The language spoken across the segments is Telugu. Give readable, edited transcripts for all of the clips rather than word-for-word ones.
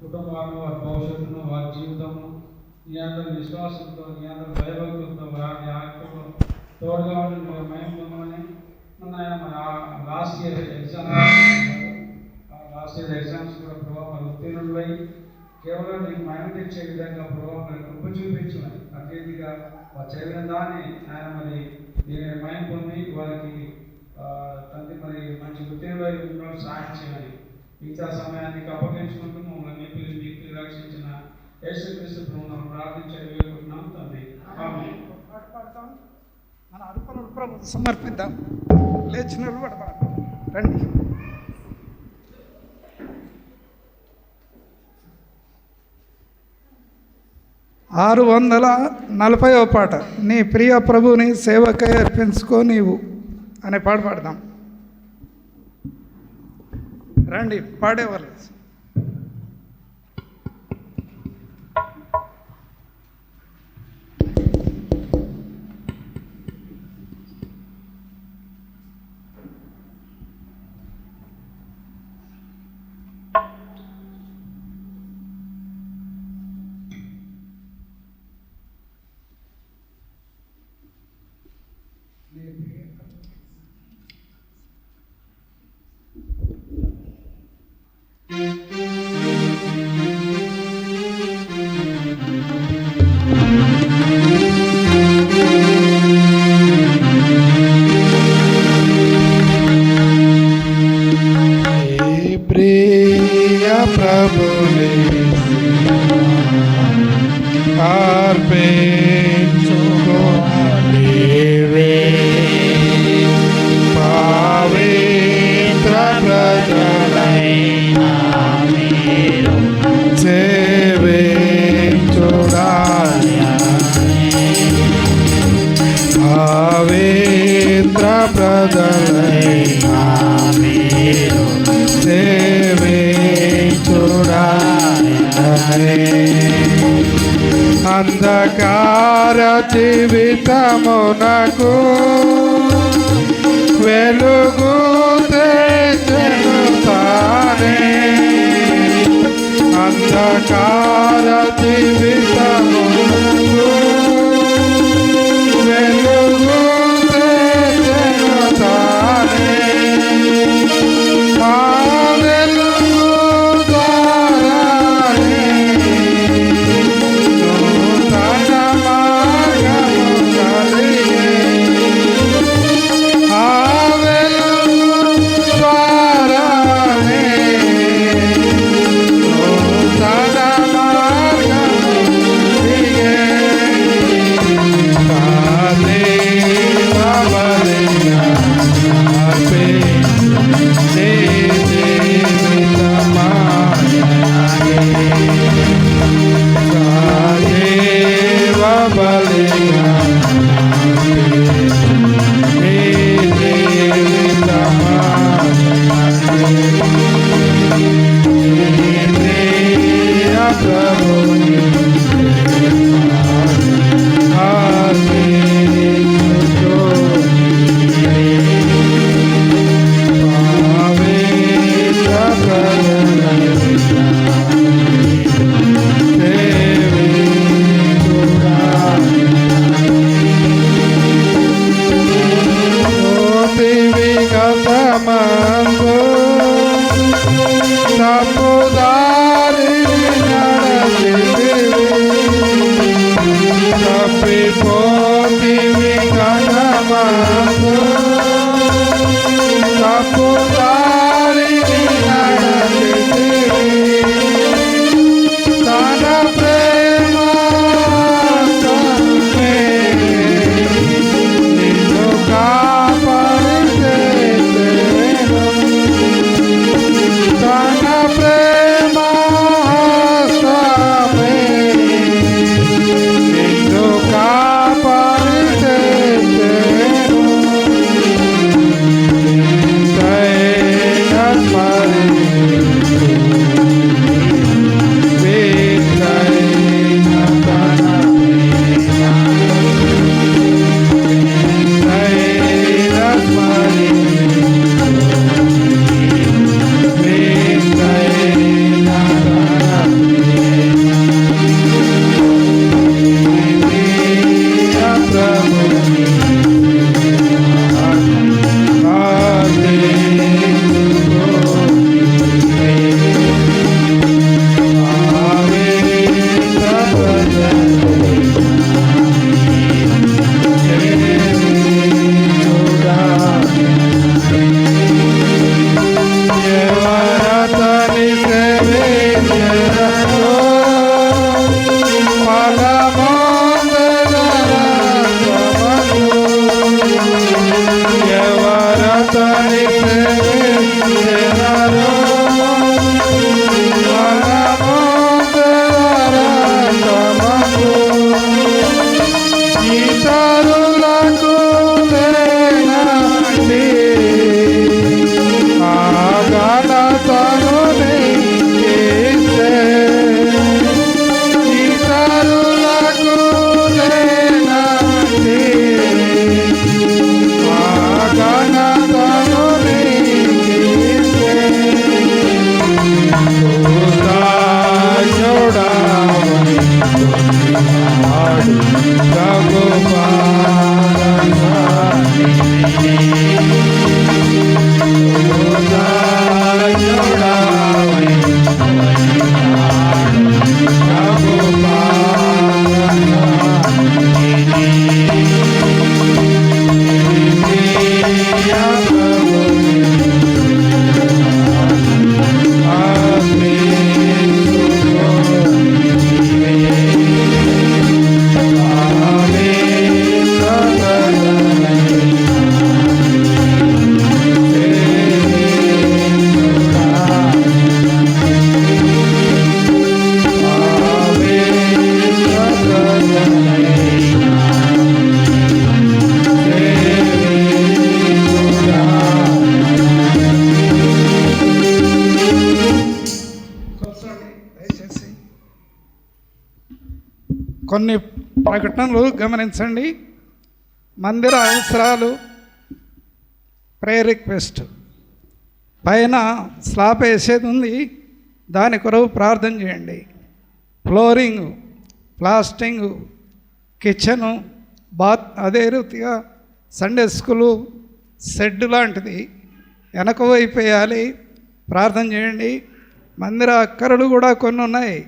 కుటుంబాలను, వారి భవిష్యత్తును, వారి జీవితము నీ అందరి విశ్వాసంతో, నీ అందరి భయభక్తులతో, వారి ఆత్మలో తోడుగా ఉండి మీరు మయం పొందమని ఉన్నాయా. మన లాస్ట్ ఇయర్ ఎగ్జామ్స్ కూడా ప్రభావ మన ఉత్తీర్ణులై కేవలం నీకు మయం తెచ్చే విధంగా ప్రభావ మరి కృప చూపించమని అత్యధిగా వారు చదివిన దాన్ని ఆయన మరి మయం పొంది వారికి తండ్రి మరి మంచి ఉత్తీర్ణులై ఉండడం సహాయం చేయమని మిగతా సమయానికి అప్పగించుకుంటూ మమ్మల్ని మీకు రక్షించిన యేసుక్రీస్తు ప్రభువును ప్రార్థించే వేడుకుంటున్నాం తండ్రి. ఆమేన్. మన అర్పణలు ప్రభు సమర్పిద్దాం. లేచిన పడతాం రండి. 640వ పాట నీ ప్రియ ప్రభుని సేవకై అర్పించుకో నీవు అనే పాట పాడదాం. రండి పాడేవాళ్ళు. అంధకార జీవితమునకు వెలుగు తెచ్చెను తానే. అంధకార జీవితమునకు వెలుగు తెచ్చెను తానే. Pre కొన్ని ప్రకటనలు గమనించండి. మందిర అవసరాలు, ప్రేయర్ రిక్వెస్ట్, పైన స్లాబ్ వేసేది ఉంది, దాని కొరకు ప్రార్థన చేయండి. ఫ్లోరింగు, ప్లాస్టింగు, కిచెను, బాత్, అదే రీతిగా సండే స్కూలు షెడ్ లాంటిది వెనక వైపు వేయాలి, ప్రార్థన చేయండి. మందిర అక్కరలు కూడా కొన్ని ఉన్నాయి,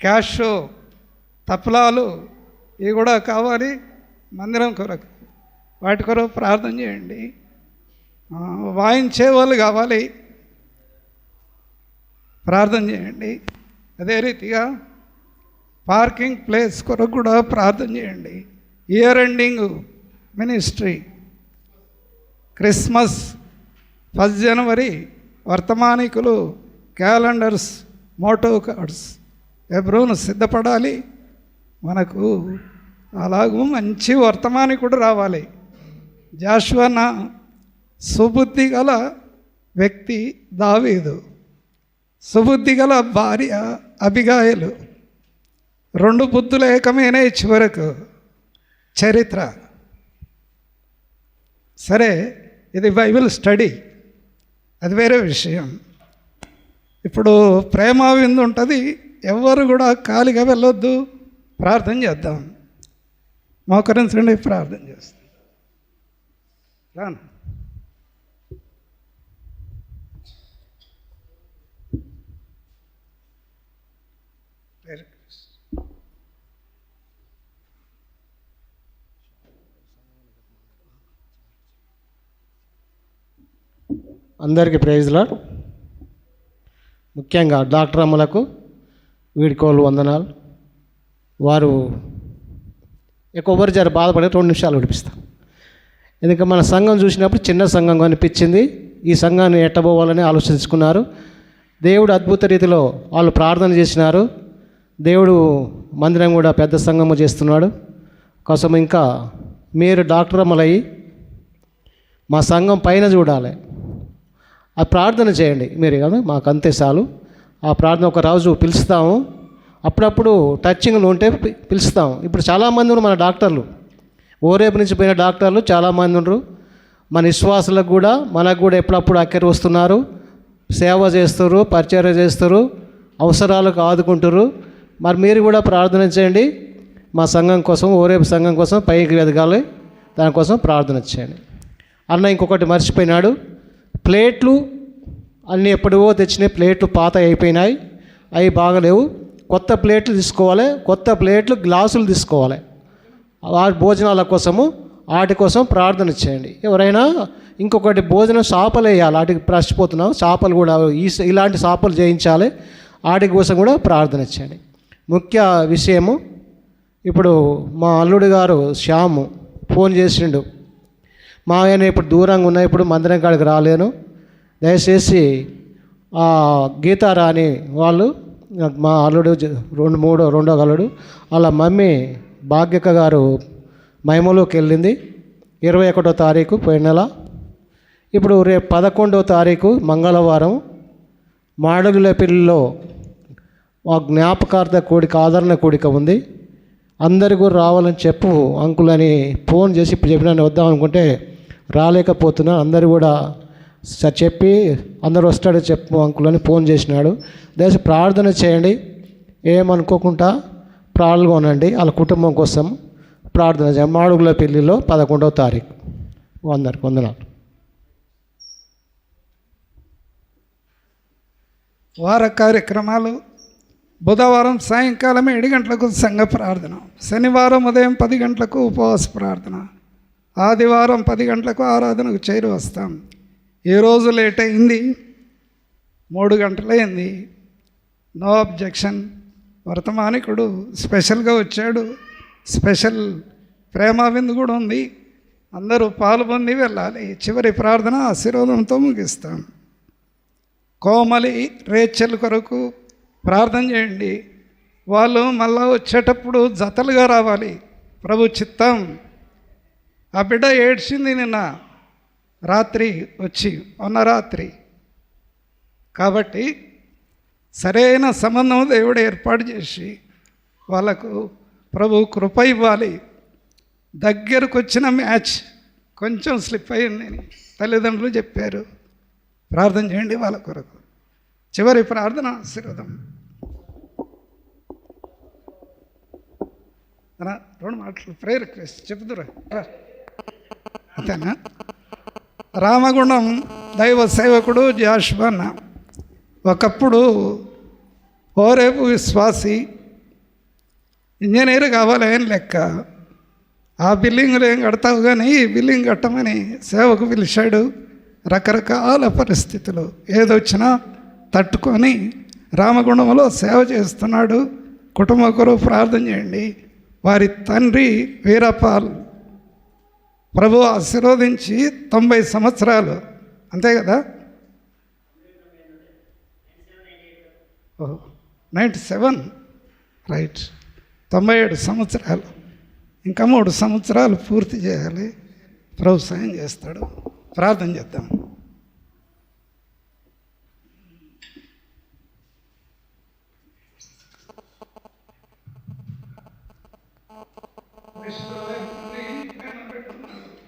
క్యాష్, తప్లాలు, ఇవి కూడా కావాలి మందిరం కొరకు, వాటి కొరకు ప్రార్థన చేయండి. వాయించే వాళ్ళు కావాలి, ప్రార్థన చేయండి. అదే రీతిగా పార్కింగ్ ప్లేస్ కొరకు కూడా ప్రార్థన చేయండి. ఇయర్ ఎండింగ్ మినిస్ట్రీ, క్రిస్మస్, 1 జనవరి వర్తమానికులు, క్యాలెండర్స్, మోటో కార్డ్స్ ఎబ్రోను సిద్ధపడాలి. మనకు అలాగూ మంచి వర్తమానికుడు రావాలి. జాషువన్న సుబుద్ధి గల వ్యక్తి దావీదు, సుబుద్ధి గల భార్య అబిగాయలు, 2 బుద్ధులు ఏకమైనాయి చివరకు. చరిత్ర సరే, ఇది బైబిల్ స్టడీ, అది వేరే విషయం. ఇప్పుడు ప్రేమ విందు ఉంటుంది, ఎవరు కూడా ఖాళీగా వెళ్ళొద్దు, ప్రార్థన చేద్దాం. మోకరించండి, ప్రార్థన చేస్తాం. రాను అందరికీ ప్రైజ్ లార్డ్. ముఖ్యంగా డాక్టర్ అమ్మలకు వీడ్కోలు వందనాలు. వారు ఎక్కువ జర బాధపడే 2 నిమిషాలు విడిపిస్తాం. ఎందుకంటే మన సంఘం చూసినప్పుడు చిన్న సంఘం అనిపించింది, ఈ సంఘాన్ని ఎట్టబోవాలని ఆలోచించుకున్నారు. దేవుడు అద్భుత రీతిలో వాళ్ళు ప్రార్థన చేసినారు. దేవుడు మందిరం కూడా పెద్ద సంఘము చేస్తున్నాడు. కోసం ఇంకా మీరు డాక్టర్ అమ్మలయ్యి మా సంఘం పైన చూడాలి, ఆ ప్రార్థన చేయండి మీరు కదా, మాకు అంతే చాలు. ఆ ప్రార్థన ఒక రోజు పిలుస్తాము, అప్పుడప్పుడు టచింగ్లు ఉంటే పిలుస్తాము. ఇప్పుడు చాలామంది ఉన్నారు మన డాక్టర్లు, ఓరేపు నుంచి పోయిన డాక్టర్లు చాలామంది ఉన్నారు. మన విశ్వాసులకు కూడా మనకు కూడా ఎప్పుడప్పుడు అక్కడికి వస్తున్నారు, సేవ చేస్తారు, పరిచర్య చేస్తారు, అవసరాలకు ఆదుకుంటారు. మరి మీరు కూడా ప్రార్థన చేయండి, మా సంఘం కోసం, ఓరేపు సంఘం కోసం పైకి ఎదగాలి, దానికోసం ప్రార్థన చేయండి. అన్న ఇంకొకటి మర్చిపోయినాడు, ప్లేట్లు అన్నీ ఎప్పుడో తెచ్చినాయి, ప్లేట్లు పాత అయిపోయినాయి, అవి బాగలేవు. కొత్త ప్లేట్లు తీసుకోవాలి, కొత్త ప్లేట్లు, గ్లాసులు తీసుకోవాలి. భోజనాల కోసము వాటి కోసం ప్రార్థన చేయండి. ఎవరైనా ఇంకొకటి భోజనం చేపలు వేయాలి, వాటికి ప్రశ్చిపోతున్నాం, చేపలు కూడా ఇలాంటి చేపలు చేయించాలి, వాటి కోసం కూడా ప్రార్థన చేయండి. ముఖ్య విషయము, ఇప్పుడు మా అల్లుడు గారు శ్యాము ఫోన్ చేసిండు, మా ఆయన ఇప్పుడు దూరంగా ఉన్నా, ఇప్పుడు మందిరం కాడికి రాలేను, దయచేసి గీతారాణి వాళ్ళు, మా అల్లుడు రెండో అల్లుడు, వాళ్ళ మమ్మీ భాగ్యక్క గారు మహిమలోకి వెళ్ళింది 21వ తారీఖు పోయిన నెల. ఇప్పుడు రేపు 11వ తారీఖు మంగళవారం మాడుగులపల్లిలో జ్ఞాపకార్థ కూడిక, ఆదరణ కూడిక ఉంది. అందరు కూడా రావాలని చెప్పు అంకుల్ అని ఫోన్ చేసి ఇప్పుడు చెప్పిన వద్దాం అనుకుంటే రాలేకపోతున్నా. అందరూ కూడా చెప్పి అందరూ వస్తాడు చెప్పు అంకుల్ అని ఫోన్ చేసినాడు. దయచేసి ప్రార్థన చేయండి, ఏమనుకోకుండా పాల్గొనండి. వాళ్ళ కుటుంబం కోసం ప్రార్థన చేయండి. మాడుగులపల్లిలో 11వ తారీఖు. అందరికి వందనాలు. వార కార్యక్రమాలు: బుధవారం సాయంకాలం 7 గంటలకు సంఘ ప్రార్థన, శనివారం ఉదయం 10 గంటలకు ఉపవాస ప్రార్థన, ఆదివారం 10 గంటలకు ఆరాధనకు చేరి వస్తాం. ఈరోజు లేట్ అయింది, 3 గంటలైంది. No objection. వర్తమానికుడు స్పెషల్గా వచ్చాడు, స్పెషల్ ప్రేమ విందు కూడా ఉంది, అందరూ పాల్గొని వెళ్ళాలి. చివరి ప్రార్థన ఆశీర్వాదంతో ముగిస్తాం. కోమలి, రేచెల్ కొరకు ప్రార్థన చేయండి. వాళ్ళు మళ్ళా వచ్చేటప్పుడు జతలుగా రావాలి, ప్రభు చిత్తం. ఆ బిడ్డ ఏడ్చింది నిన్న రాత్రి వచ్చి, మొన్న రాత్రి. కాబట్టి సరైన సంబంధం దేవుడు ఏర్పాటు చేసి వాళ్ళకు ప్రభు కృప ఇవ్వాలి. దగ్గరకు వచ్చిన మ్యాచ్ కొంచెం స్లిప్ అయ్యింది అని తల్లిదండ్రులు చెప్పారు. ప్రార్థన చేయండి వాళ్ళ కొరకు. చివరి ప్రార్థన ఆశీర్వాదం. రెండు మాటలు ప్రేయర్ రిక్వెస్ట్ చెప్తురా అంతేనా? రామగుండం దైవ సేవకుడు జాషువన్న ఒకప్పుడు ఓరేపు విశ్వాసి, ఇంజనీర్ కావాలని లెక్క. ఆ బిల్డింగులు ఏం కడతావు కానీ ఈ బిల్డింగ్ కట్టమని సేవకు పిలిచాడు. రకరకాల పరిస్థితులు ఏదొచ్చినా తట్టుకొని రామగుండంలో సేవ చేస్తున్నాడు. కుటుంబ కొరకు ప్రార్థన చేయండి. వారి తండ్రి వీరపాల్ ప్రభు ఆశీర్వదించి 90 సంవత్సరాలు, అంతే కదా? 97 రైట్, 97 సంవత్సరాలు. ఇంకా 3 సంవత్సరాలు పూర్తి చేయాలి. ప్రభు సాయం చేస్తాడు. ప్రార్థన చేద్దాం.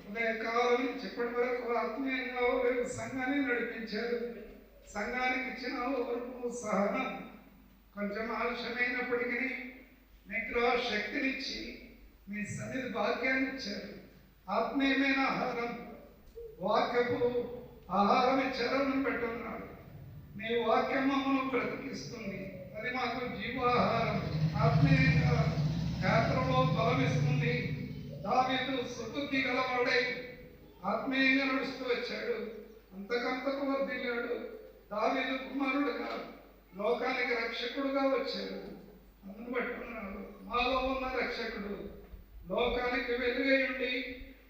ఉదయకాలం చెప్పటి వరకు ఆత్మీయంగా సంఘాన్ని నడిపించారు. సంఘానికి ఇచ్చిన ఓర్పు, సహనం, కొంచెం ఆలస్యమైనప్పటికీ మీకు శక్తినిచ్చి మీ సన్నిధి భాగ్యాన్ని ఇచ్చారు. ఆత్మీయమైన ఆహారం, వాక్యపు ఆహారం ఇచ్చారని పెట్టున్నాడు. మీ వాక్యం మమ్మల్ని బ్రతికిస్తుంది. అది మాకు జీవాహారం. ఆత్మీయంగా యాత్రలో బలమిస్తుంది. దావీదు సుబుద్ధి గలవాడై ఆత్మీయంగా నడుస్తూ వచ్చాడు. అంతకంతకు వర్ధిల్లాడు. దావీదు కుమారుడుగా లోకానికి రక్షకుడుగా వచ్చాడు. అందును పట్టుకున్నాడు. మాలో ఉన్న రక్షకుడు లోకానికి వెలుగై ఉండి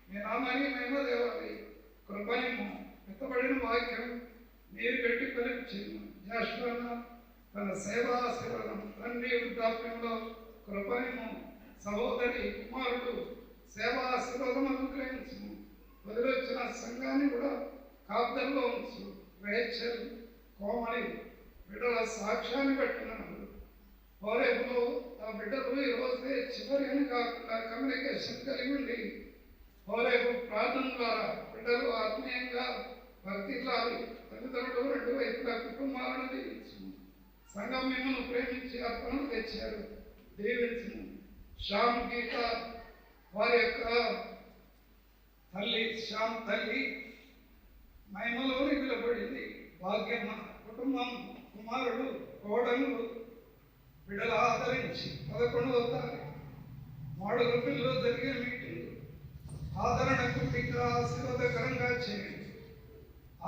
మీ నామాన్ని మేము దేవాలి. కృపణము ఎత్తబడిన వాక్యం మీరు పెట్టి పలికించింది. జాషువన్న తన సేవాశీర్వాదం తండ్రి వృద్ధాప్యంలో కృపణము సహోదరి కుమారుడు సేవాశీర్వాదం అనుగ్రహించు. వదిలొచ్చిన సంఘాన్ని కూడా కాపుదల్లో ఉంచు. రేచల్, కోమలి బిడ్డల సాక్ష్యాన్ని పెట్టినాడు. ఓరేపులో ఆ బిడ్డలు ఈరోజే చివరి అని కాకుండా కమ్యూనికేషన్ కలిగి ఉండి ఓరేపు ప్రార్థన ద్వారా బిడ్డలు ఆత్మీయంగా వర్తిల్లాలి. తల్లిదండ్రులు 2 వైపులా కుటుంబాలను దీవించు. సంఘం మిమ్మల్ని ప్రేమించి అర్పణలు తెచ్చారు. దీవించు. శ్యామ్ గీత వారి యొక్క తల్లి, శ్యామ్ తల్లి మహిమలో నిలబడింది. భాగ్యమ్మ కుటుంబం, కుమారుడు, కోడలు బిడ్డలు ఆదరించి 11వ తారీఖు మాడుగుల పిల్లలు జరిగే మీటింగ్ ఆదరణ కుటుంబ ఆశీర్వాదకరంగా చేయండి.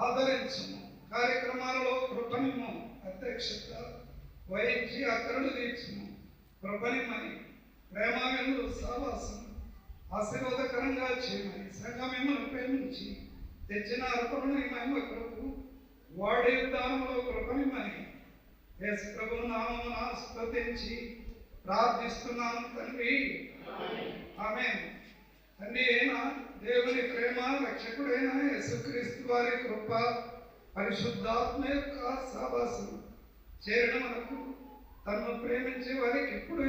ఆదరించము. కార్యక్రమాలలో కృపణిము అధ్యక్షత వహించి అక్కడలు తీర్చుము. కృపణిమని ప్రేమాగంలో సావాసం ఆశీర్వాదకరంగా చేయమని సంఘం మిమ్మల్ని ప్రేమించి తెచ్చిన అర్పణని మహిమ కొరకు వాడే విధానంలో కృపణిమని యేసు ప్రభు నామమున స్తుతించి ప్రార్థిస్తున్నాను తండ్రి. ఆమేన్. తండ్రి అయిన దేవుని ప్రేమ, రక్షకుడైన యేసుక్రీస్తు వారి కృప, పరిశుద్ధాత్మ యొక్క సహవాసం చేరిన మనకు తనను ప్రేమించే వారికి ఇప్పుడు